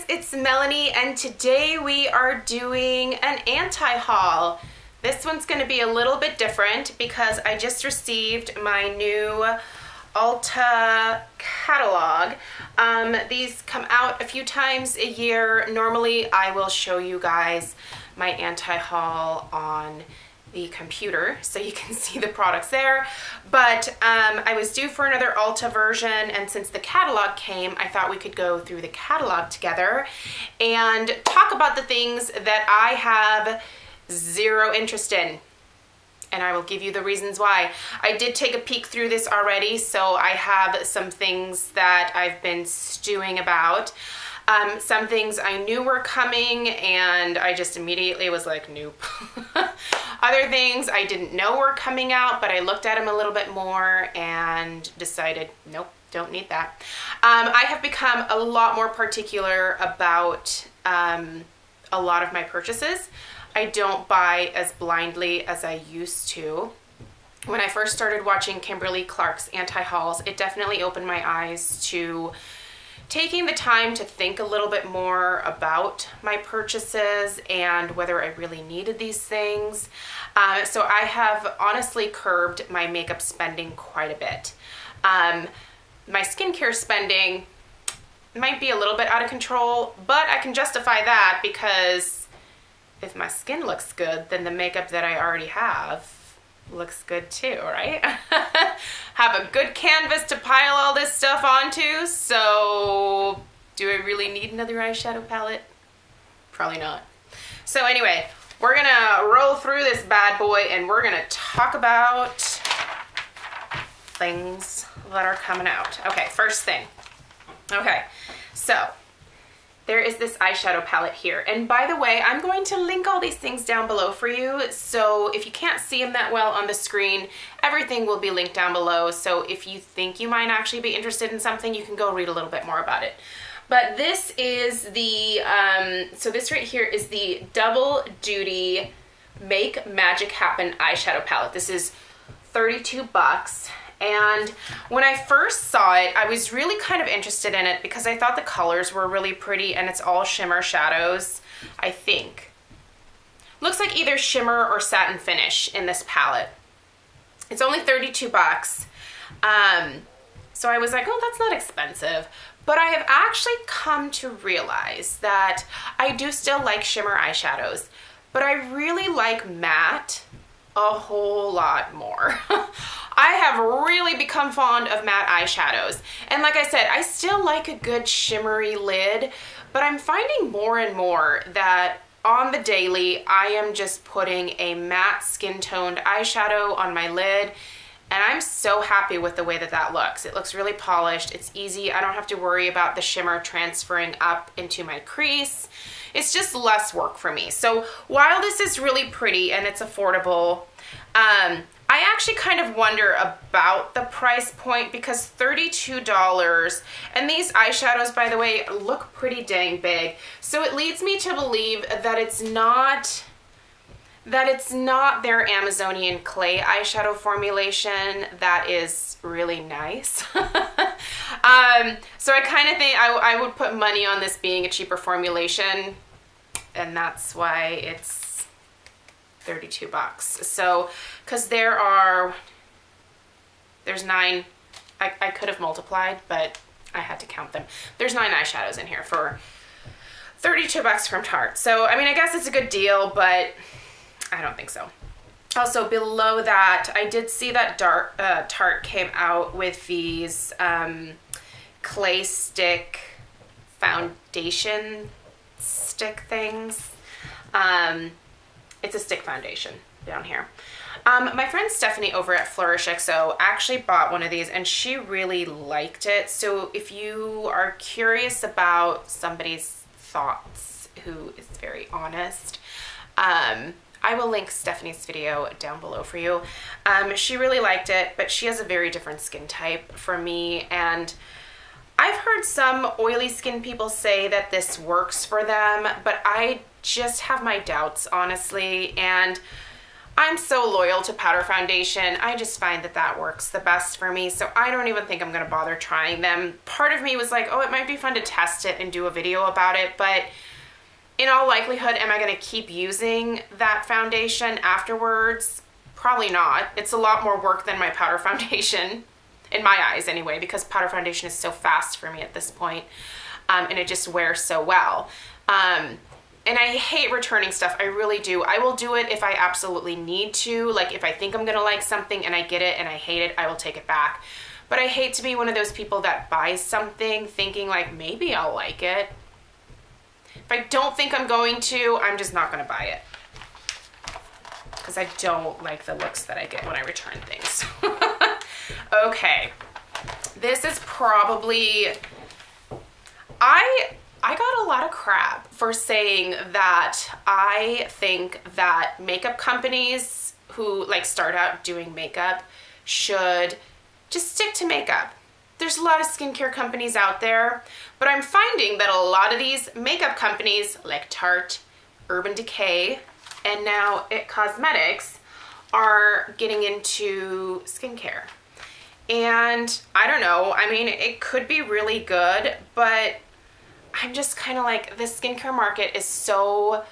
it's Melanie, and today we are doing an anti-haul. This one's going to be a little bit different because I just received my new Ulta catalog. These come out a few times a year. Normally I will show you guys my anti-haul on the computer so you can see the products there, but I was due for another Ulta version, and since the catalog came, I thought we could go through the catalog together and talk about the things that I have zero interest in, and I will give you the reasons why. I did take a peek through this already, so I have some things that I've been stewing about. Some things I knew were coming and I just immediately was like, nope. Other things I didn't know were coming out, but I looked at them a little bit more and decided, nope, don't need that. I have become a lot more particular about a lot of my purchases. I don't buy as blindly as I used to. When I first started watching Kimberly Clark's anti-hauls, it definitely opened my eyes to taking the time to think a little bit more about my purchases and whether I really needed these things. So I have honestly curbed my makeup spending quite a bit. My skincare spending might be a little bit out of control, but I can justify that because if my skin looks good, then the makeup that I already have looks good too, right? Have a good canvas to pile all this stuff onto, so do I really need another eyeshadow palette? Probably not. So anyway, we're gonna roll through this bad boy and we're gonna talk about things that are coming out. Okay, first thing. Okay, so there is this eyeshadow palette here. And by the way, I'm going to link all these things down below for you. So if you can't see them that well on the screen, everything will be linked down below. So if you think you might actually be interested in something, you can go read a little bit more about it. But this is the, so this right here is the Double Duty Make Magic Happen eyeshadow palette. This is 32 bucks. And when I first saw it, I was really kind of interested in it because I thought the colors were really pretty, and it's all shimmer shadows, I think. Looks like either shimmer or satin finish in this palette. It's only 32 bucks. So I was like, oh, that's not expensive. But I have actually come to realize that I do still like shimmer eyeshadows, but I really like matte a whole lot more. I have really become fond of matte eyeshadows. And like I said, I still like a good shimmery lid, but I'm finding more and more that on the daily, I am just putting a matte skin-toned eyeshadow on my lid, and I'm so happy with the way that that looks. It looks really polished, it's easy, I don't have to worry about the shimmer transferring up into my crease. It's just less work for me. So while this is really pretty and it's affordable, I actually kind of wonder about the price point because $32, and these eyeshadows, by the way, look pretty dang big. So it leads me to believe that it's not their Amazonian clay eyeshadow formulation that is really nice. So I kind of think I would put money on this being a cheaper formulation, and that's why it's 32 bucks. So, because there's 9, I could have multiplied, but I had to count them. There's 9 eyeshadows in here for 32 bucks from Tarte. So, I mean, I guess it's a good deal, but I don't think so. Also, below that, I did see that Tarte came out with these clay stick foundation stick things. It's a stick foundation down here. My friend Stephanie over at Flourish XO actually bought one of these and she really liked it. So if you are curious about somebody's thoughts who is very honest, I will link Stephanie's video down below for you. She really liked it, but she has a very different skin type from me, and I've heard some oily skin people say that this works for them, but I just have my doubts, honestly, and I'm so loyal to powder foundation. I just find that that works the best for me. So I don't even think I'm gonna bother trying them. Part of me was like, oh, it might be fun to test it and do a video about it, but in all likelihood, am I gonna keep using that foundation afterwards? Probably not. It's a lot more work than my powder foundation, in my eyes anyway, because powder foundation is so fast for me at this point, and it just wears so well. And I hate returning stuff, I really do. I will do it if I absolutely need to, like if I think I'm gonna like something and I get it and I hate it, I will take it back. But I hate to be one of those people that buys something thinking like, maybe I'll like it. If I don't think I'm going to, I'm just not gonna buy it. Because I don't like the looks that I get when I return things. Okay, this is probably, I got a lot of crap for saying that I think that makeup companies who like start out doing makeup should just stick to makeup. There's a lot of skincare companies out there, but I'm finding that a lot of these makeup companies like Tarte, Urban Decay, and now It Cosmetics are getting into skincare. And I don't know, I mean, it could be really good, but I'm just kind of like, the skincare market is so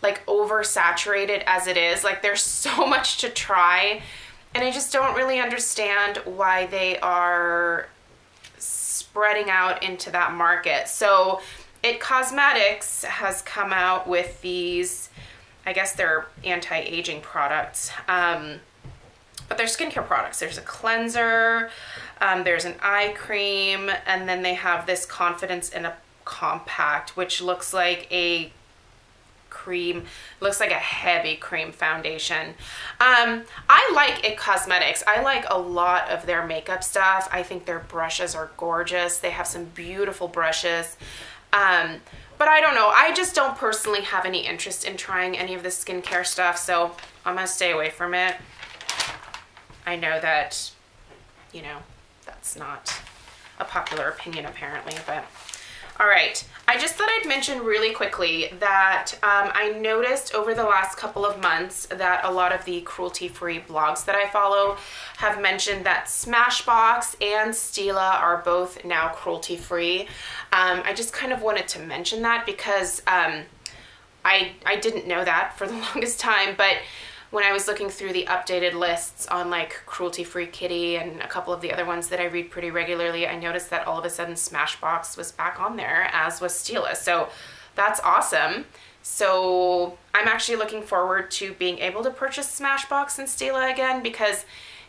like oversaturated as it is. Like there's so much to try, and I just don't really understand why they are spreading out into that market. So It Cosmetics has come out with these, I guess they're anti-aging products, but they're skincare products. There's a cleanser, there's an eye cream, and then they have this Confidence in a Compact, which looks like a cream, looks like a heavy cream foundation. I like It Cosmetics. I like a lot of their makeup stuff. I think their brushes are gorgeous. They have some beautiful brushes. But I don't know, I just don't personally have any interest in trying any of the skincare stuff, so I'm gonna stay away from it. I know that, you know, that's not a popular opinion apparently, but all right. I just thought I'd mention really quickly that I noticed over the last couple of months that a lot of the cruelty-free blogs that I follow have mentioned that Smashbox and Stila are both now cruelty-free. I just kind of wanted to mention that because I didn't know that for the longest time, but when I was looking through the updated lists on like Cruelty-Free Kitty and a couple of the other ones that I read pretty regularly, I noticed that all of a sudden Smashbox was back on there, as was Stila. So that's awesome. So I'm actually looking forward to being able to purchase Smashbox and Stila again, because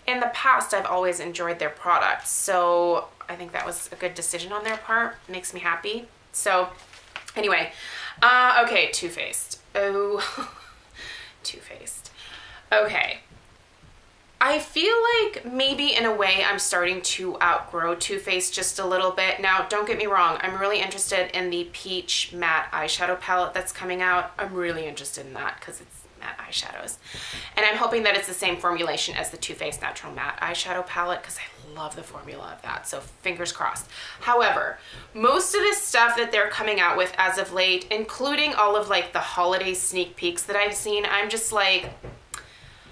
in the past I've always enjoyed their products. So I think that was a good decision on their part. It makes me happy. So anyway, okay, Too Faced. Oh, Too Faced. Okay, I feel like maybe in a way I'm starting to outgrow Too Faced just a little bit. Now, don't get me wrong, I'm really interested in the Peach Matte Eyeshadow Palette that's coming out. I'm really interested in that because it's matte eyeshadows. And I'm hoping that it's the same formulation as the Too Faced Natural Matte Eyeshadow Palette because I love the formula of that, so fingers crossed. However, most of this stuff that they're coming out with as of late, including all of like the holiday sneak peeks that I've seen, I'm just like,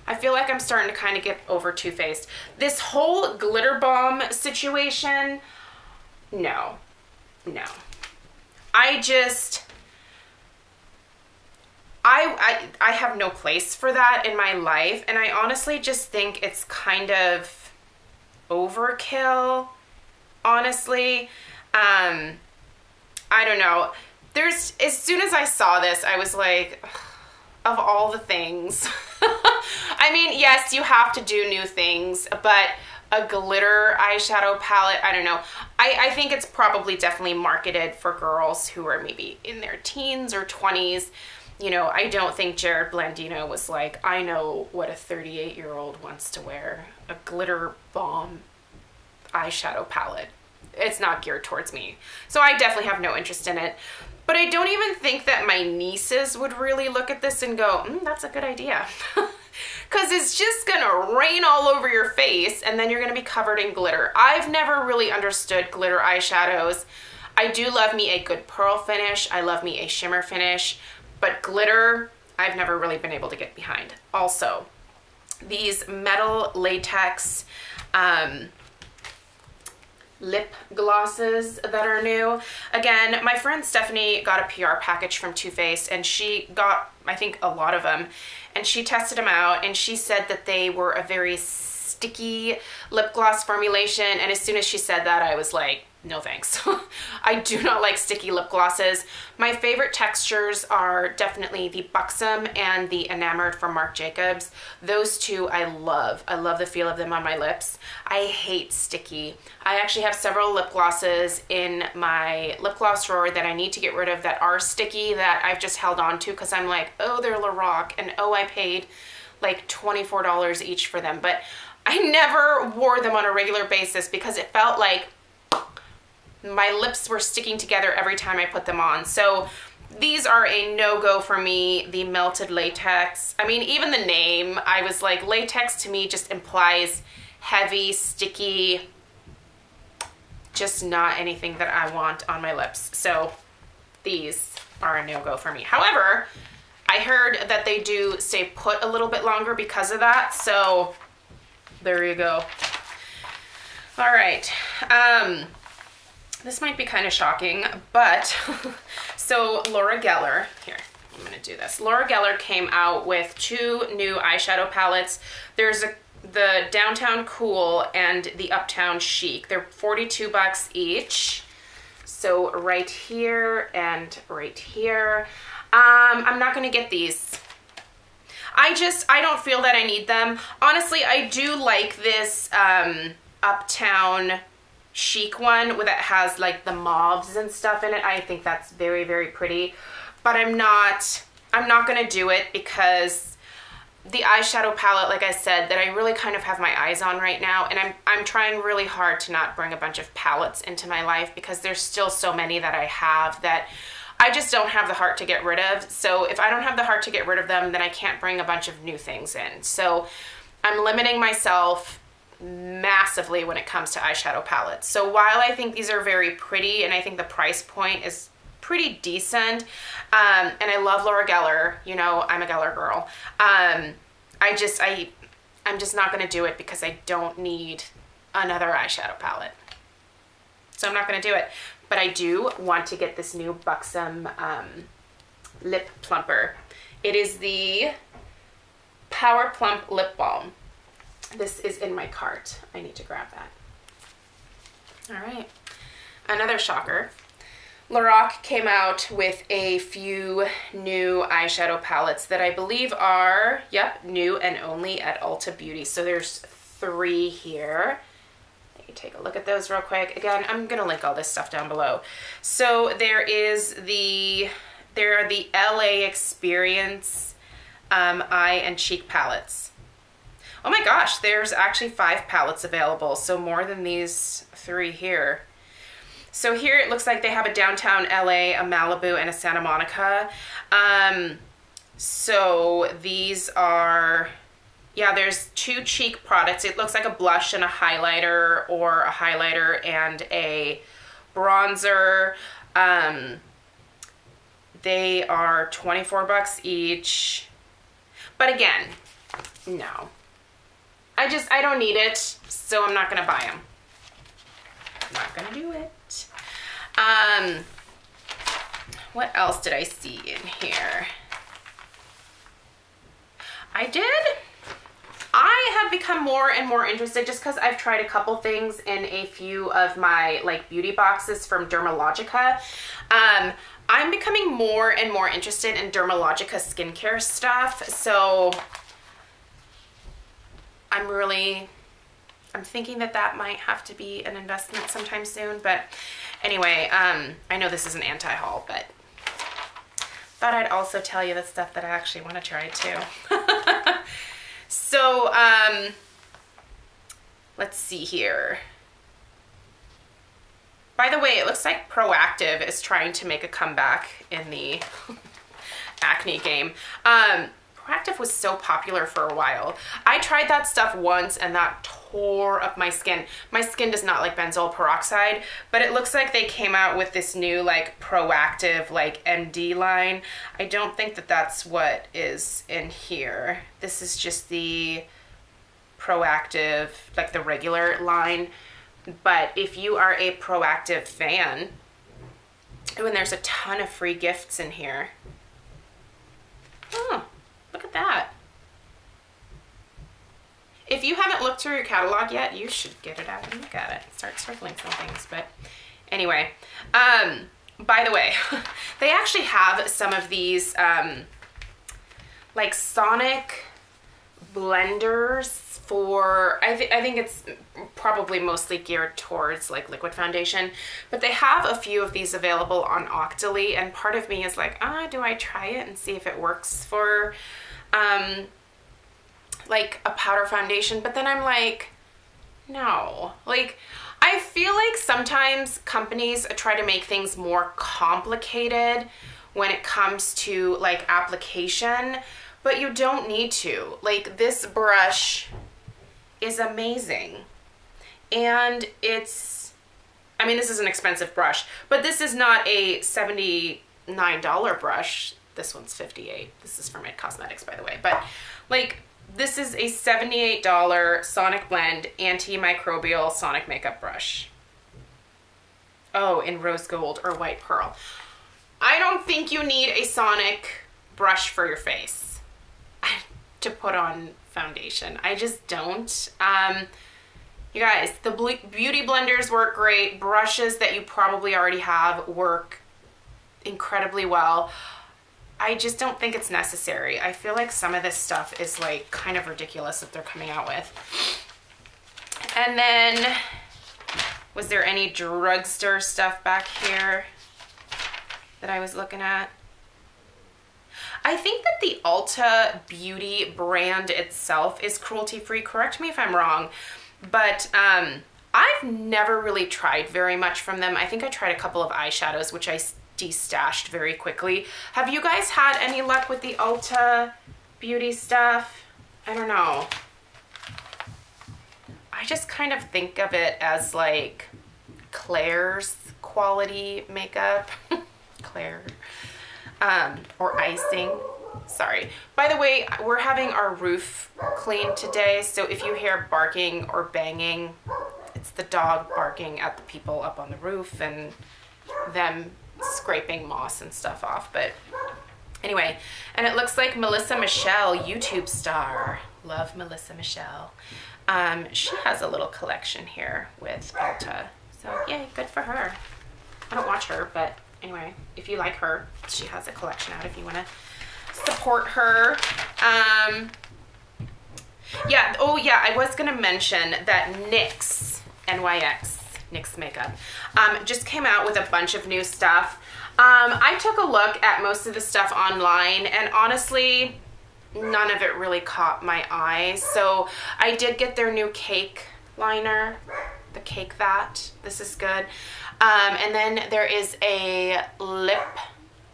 I feel like I'm starting to kind of get over Too Faced. This whole glitter bomb situation, no. I have no place for that in my life, and I honestly just think it's kind of overkill, honestly. I don't know. As soon as I saw this, I was like, of all the things. I mean, yes, you have to do new things, but a glitter eyeshadow palette, I don't know. I think it's probably definitely marketed for girls who are maybe in their teens or 20s. You know, I don't think Jared Blandino was like, I know what a 38-year-old wants to wear, a glitter bomb eyeshadow palette. It's not geared towards me. So I definitely have no interest in it. But I don't even think that my nieces would really look at this and go, that's a good idea. Because it's just gonna rain all over your face and then you're gonna be covered in glitter. I've never really understood glitter eyeshadows. I do love me a good pearl finish. I love me a shimmer finish. But glitter, I've never really been able to get behind. Also, these metal latex lip glosses that are new. Again, my friend Stephanie got a PR package from Too Faced, and she got, I think, a lot of them, and she tested them out, and she said that they were a very sticky lip gloss formulation, and as soon as she said that, I was like, no thanks. I do not like sticky lip glosses. My favorite textures are definitely the Buxom and the Enamored from Marc Jacobs. Those two I love. I love the feel of them on my lips. I hate sticky. I actually have several lip glosses in my lip gloss drawer that I need to get rid of that are sticky that I've just held on to because I'm like, oh, they're LORAC, and oh, I paid like $24 each for them. But I never wore them on a regular basis because it felt like my lips were sticking together every time I put them on. So these are a no-go for me, the melted latex. I mean, even the name, I was like, latex to me just implies heavy, sticky, just not anything that I want on my lips. So these are a no-go for me. However, I heard that they do stay put a little bit longer because of that. So there you go. All right. This might be kind of shocking, but so Laura Geller, here, I'm gonna do this. Laura Geller came out with 2 new eyeshadow palettes. There's the Downtown Cool and the Uptown Chic. They're $42 each. So right here and right here. I'm not gonna get these. I don't feel that I need them. Honestly, I do like this Uptown Chic one that has like the mauves and stuff in it. I think that's very, very pretty, but I'm not gonna do it because the eyeshadow palette, like I said, that I really kind of have my eyes on right now, and I'm trying really hard to not bring a bunch of palettes into my life because there's still so many that I have that I just don't have the heart to get rid of. So if I don't have the heart to get rid of them, then I can't bring a bunch of new things in. So I'm limiting myself massively when it comes to eyeshadow palettes. So while I think these are very pretty and I think the price point is pretty decent, and I love Laura Geller, you know, I'm a Geller girl, I'm just not gonna do it because I don't need another eyeshadow palette. So I'm not gonna do it. But I do want to get this new Buxom lip plumper. It is the Power Plump Lip Balm. This is in my cart. I need to grab that. All right, another shocker. LORAC came out with a few new eyeshadow palettes that I believe are, yep, new and only at Ulta Beauty. So there's 3 here. Let me take a look at those real quick. Again, I'm gonna link all this stuff down below. So there are the LA Experience eye and cheek palettes. Oh my gosh, there's actually 5 palettes available, so more than these 3 here. So here it looks like they have a Downtown LA, a Malibu, and a Santa Monica. So these are, yeah, there's 2 cheek products. It looks like a blush and a highlighter, or a highlighter and a bronzer. They are $24 each. But again, no. I don't need it, so I'm not gonna buy them. I'm not gonna do it. What else did I see in here? I have become more and more interested just because I've tried a couple things in a few of my like beauty boxes from Dermalogica. I'm becoming more and more interested in Dermalogica skincare stuff, so I'm thinking that might have to be an investment sometime soon. But anyway, I know this is an anti-haul, but thought I'd also tell you the stuff that I actually want to try too. So let's see here. By the way, it looks like Proactive is trying to make a comeback in the acne game. Proactive was so popular for a while. I tried that stuff once and that tore up my skin. My skin does not like benzoyl peroxide, but it looks like they came out with this new like Proactive like MD line. I don't think that that's what is in here. This is just the Proactive, like the regular line. But if you are a Proactive fan, oh, and there's a ton of free gifts in here. Oh, look at that. If you haven't looked through your catalog yet, you should get it out and look at it. Start circling some things. But anyway, by the way, they actually have some of these like sonic blenders for, I think it's probably mostly geared towards like liquid foundation, but they have a few of these available on Octoly, and part of me is like, do I try it and see if it works for like a powder foundation? But then I'm like, no. Like, I feel like sometimes companies try to make things more complicated when it comes to like application, but you don't need to. Like, this brush is amazing. And it's, I mean, this is an expensive brush, but this is not a $79 brush. This one's $58. This is from It Cosmetics, by the way. But like, this is a $78 Sonic Blend antimicrobial sonic makeup brush. Oh, in rose gold or white pearl. I don't think you need a sonic brush for your face to put on foundation. I just don't. You guys, the beauty blenders work great. Brushes that you probably already have work incredibly well. I just don't think it's necessary. I feel like some of this stuff is like kind of ridiculous that they're coming out with. And then, was there any drugstore stuff back here that I was looking at? I think that the Ulta Beauty brand itself is cruelty-free. Correct me if I'm wrong, but I've never really tried very much from them. I think I tried a couple of eyeshadows, which I destashed very quickly. Have you guys had any luck with the Ulta Beauty stuff? I don't know. I just kind of think of it as like Claire's quality makeup. Claire. Or icing. Sorry. By the way, we're having our roof cleaned today, so if you hear barking or banging, it's the dog barking at the people up on the roof and them scraping moss and stuff off. But anyway, and it looks like Melissa Michelle, YouTube star. Love Melissa Michelle. She has a little collection here with Ulta. So yay, good for her. I don't watch her, but anyway, if you like her, she has a collection out if you want to support her. Yeah, oh yeah, I was gonna mention that NYX Makeup, just came out with a bunch of new stuff. I took a look at most of the stuff online, and honestly, none of it really caught my eye. So I did get their new cake liner, the Cake That. This is good. And then there is a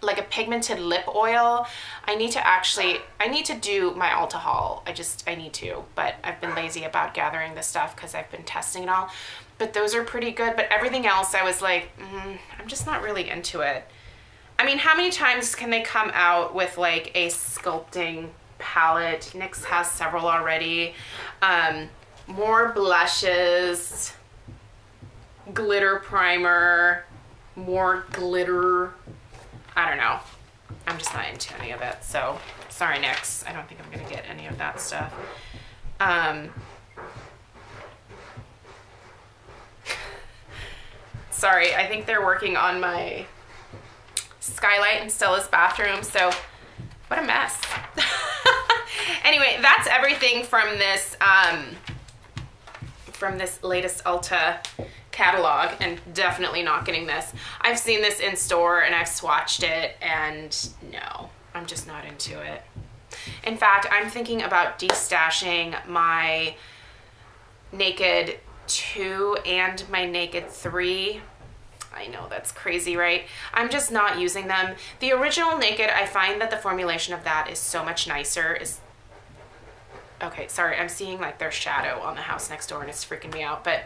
like a pigmented lip oil. I need to do my Ulta haul. I need to, but I've been lazy about gathering the stuff because I've been testing it all. But those are pretty good. But everything else, I was like, I'm just not really into it. I mean, how many times can they come out with like a sculpting palette? NYX has several already. More blushes, glitter primer, more glitter. I don't know. I'm just not into any of it. So sorry, NYX. I don't think I'm gonna get any of that stuff. Sorry, I think they're working on my skylight in Stella's bathroom, so what a mess. Anyway, that's everything from this latest Ulta catalog, and definitely not getting this. I've seen this in store and I've swatched it, and no, I'm just not into it. In fact, I'm thinking about destashing my Naked 2 and my Naked 3. I know that's crazy, right? I'm just not using them. The original Naked, I find that the formulation of that is so much nicer. Okay, sorry, I'm seeing like their shadow on the house next door and it's freaking me out, but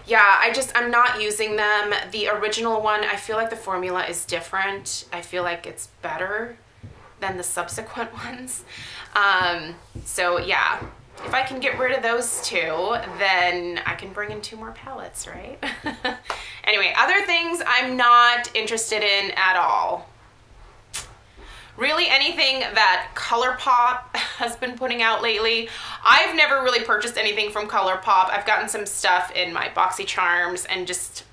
yeah, I'm not using them. The original one, I feel like the formula is different. I feel like it's better than the subsequent ones. So yeah, if I can get rid of those two, then I can bring in 2 more palettes, right? Anyway, other things I'm not interested in at all. Really anything that ColourPop has been putting out lately. I've never really purchased anything from ColourPop. I've gotten some stuff in my Boxycharms and just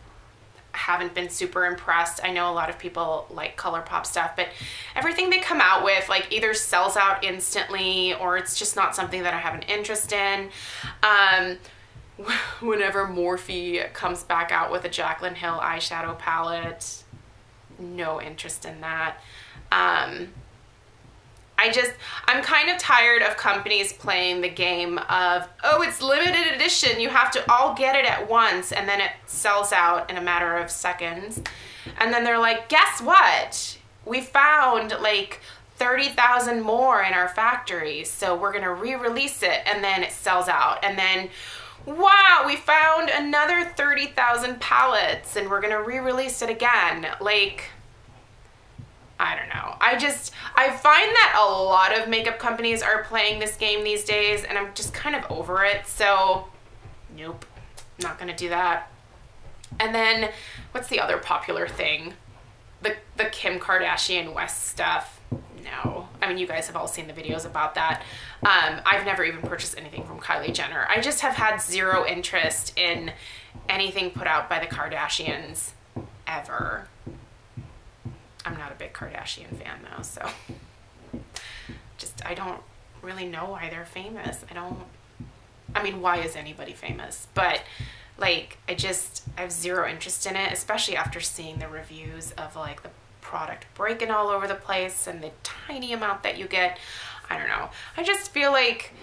haven't been super impressed. I know a lot of people like ColourPop stuff, but everything they come out with like either sells out instantly or it's just not something that I have an interest in. Whenever Morphe comes back out with a Jaclyn Hill eyeshadow palette, no interest in that. I'm kind of tired of companies playing the game of, oh, it's limited edition, you have to all get it at once, and then it sells out in a matter of seconds. And then they're like, guess what? We found like 30,000 more in our factory, so we're gonna re-release it, and then it sells out. And then, wow, we found another 30,000 palettes, and we're gonna re-release it again. Like, I don't know. I find that a lot of makeup companies are playing this game these days, and I'm just kind of over it. So, nope, not gonna do that. And then, what's the other popular thing? The Kim Kardashian West stuff. No. I mean, you guys have all seen the videos about that. I've never even purchased anything from Kylie Jenner. I just have had zero interest in anything put out by the Kardashians ever. I'm not a big Kardashian fan though, so I don't really know why they're famous. I mean, why is anybody famous? But like, I have zero interest in it, especially after seeing the reviews of like the product breaking all over the place and the tiny amount that you get. I don't know. I just feel like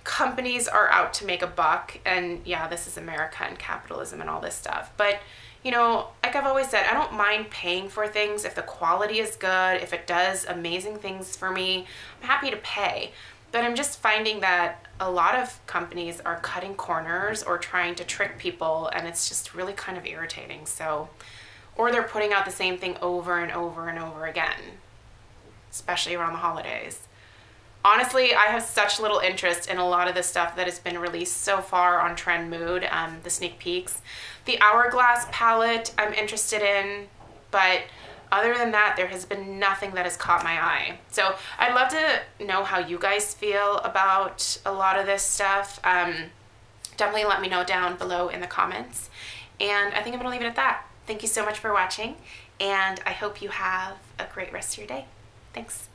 companies are out to make a buck, and yeah, this is America and capitalism and all this stuff. But you know, like I've always said, I don't mind paying for things if the quality is good, if it does amazing things for me, I'm happy to pay. But I'm just finding that a lot of companies are cutting corners or trying to trick people, and it's just really kind of irritating. So, or they're putting out the same thing over and over and over again, especially around the holidays. Honestly, I have such little interest in a lot of the stuff that has been released so far on Trend Mood, the sneak peeks. The Hourglass palette I'm interested in, but other than that, there has been nothing that has caught my eye. So I'd love to know how you guys feel about a lot of this stuff. Definitely let me know down below in the comments. And I think I'm gonna leave it at that. Thank you so much for watching, and I hope you have a great rest of your day. Thanks.